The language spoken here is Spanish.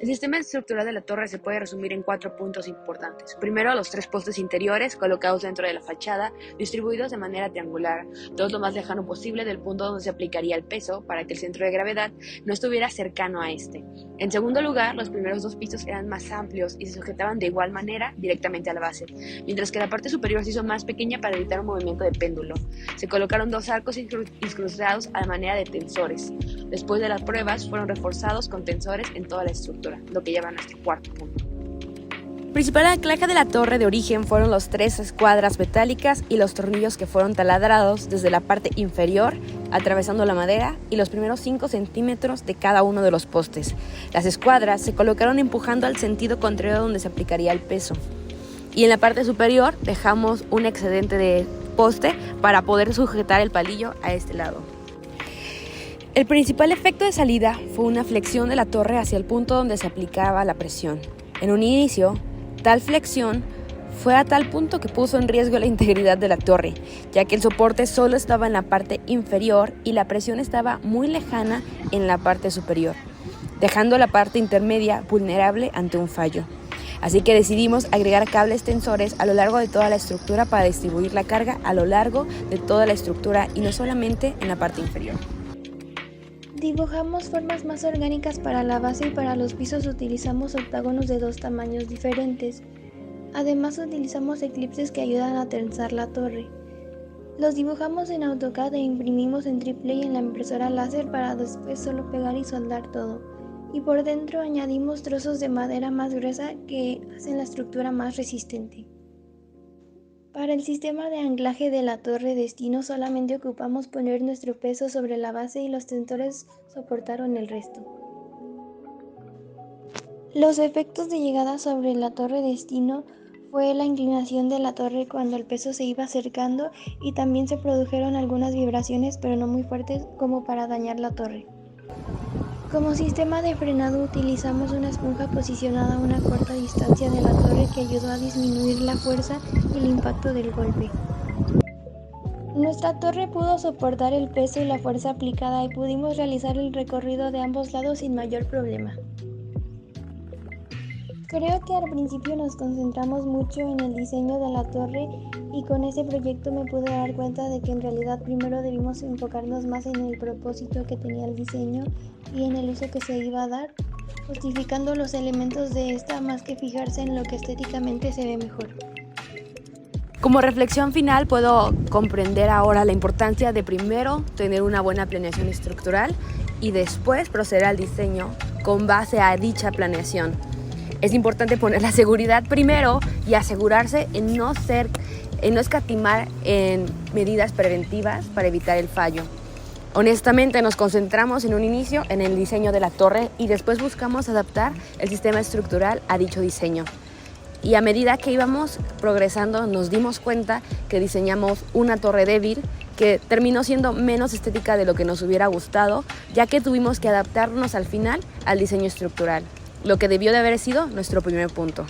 El sistema estructural de la torre se puede resumir en 4 puntos importantes. Primero, los 3 postes interiores colocados dentro de la fachada, distribuidos de manera triangular, todos lo más lejano posible del punto donde se aplicaría el peso para que el centro de gravedad no estuviera cercano a este. En segundo lugar, los primeros 2 pisos eran más amplios y se sujetaban de igual manera directamente a la base, mientras que la parte superior se hizo más pequeña para evitar un movimiento de péndulo. Se colocaron 2 arcos incrustados a la manera de tensores. Después de las pruebas, fueron reforzados con tensores en toda la estructura, lo que lleva a nuestro cuarto punto. El principal anclaje de la torre de origen fueron los 3 escuadras metálicas y los tornillos que fueron taladrados desde la parte inferior, atravesando la madera, y los primeros 5 centímetros de cada uno de los postes. Las escuadras se colocaron empujando al sentido contrario donde se aplicaría el peso. Y en la parte superior dejamos un excedente de poste para poder sujetar el palillo a este lado. El principal efecto de salida fue una flexión de la torre hacia el punto donde se aplicaba la presión. En un inicio, tal flexión fue a tal punto que puso en riesgo la integridad de la torre, ya que el soporte solo estaba en la parte inferior y la presión estaba muy lejana en la parte superior, dejando la parte intermedia vulnerable ante un fallo. Así que decidimos agregar cables tensores a lo largo de toda la estructura para distribuir la carga a lo largo de toda la estructura y no solamente en la parte inferior. Dibujamos formas más orgánicas para la base y para los pisos utilizamos octágonos de 2 tamaños diferentes. Además utilizamos eclipses que ayudan a tensar la torre. Los dibujamos en AutoCAD e imprimimos en AAA en la impresora láser para después solo pegar y soldar todo. Y por dentro añadimos trozos de madera más gruesa que hacen la estructura más resistente. Para el sistema de anclaje de la torre destino solamente ocupamos poner nuestro peso sobre la base y los tensores soportaron el resto. Los efectos de llegada sobre la torre destino fue la inclinación de la torre cuando el peso se iba acercando y también se produjeron algunas vibraciones pero no muy fuertes como para dañar la torre. Como sistema de frenado utilizamos una esponja posicionada a una corta distancia de la torre que ayudó a disminuir la fuerza y el impacto del golpe. Nuestra torre pudo soportar el peso y la fuerza aplicada y pudimos realizar el recorrido de ambos lados sin mayor problema. Creo que al principio nos concentramos mucho en el diseño de la torre y con ese proyecto me pude dar cuenta de que en realidad primero debimos enfocarnos más en el propósito que tenía el diseño y en el uso que se iba a dar, justificando los elementos de esta más que fijarse en lo que estéticamente se ve mejor. Como reflexión final puedo comprender ahora la importancia de primero tener una buena planeación estructural y después proceder al diseño con base a dicha planeación. Es importante poner la seguridad primero y asegurarse en no escatimar en medidas preventivas para evitar el fallo. Honestamente nos concentramos en un inicio en el diseño de la torre y después buscamos adaptar el sistema estructural a dicho diseño. Y a medida que íbamos progresando nos dimos cuenta que diseñamos una torre débil que terminó siendo menos estética de lo que nos hubiera gustado, ya que tuvimos que adaptarnos al final al diseño estructural, lo que debió de haber sido nuestro primer punto.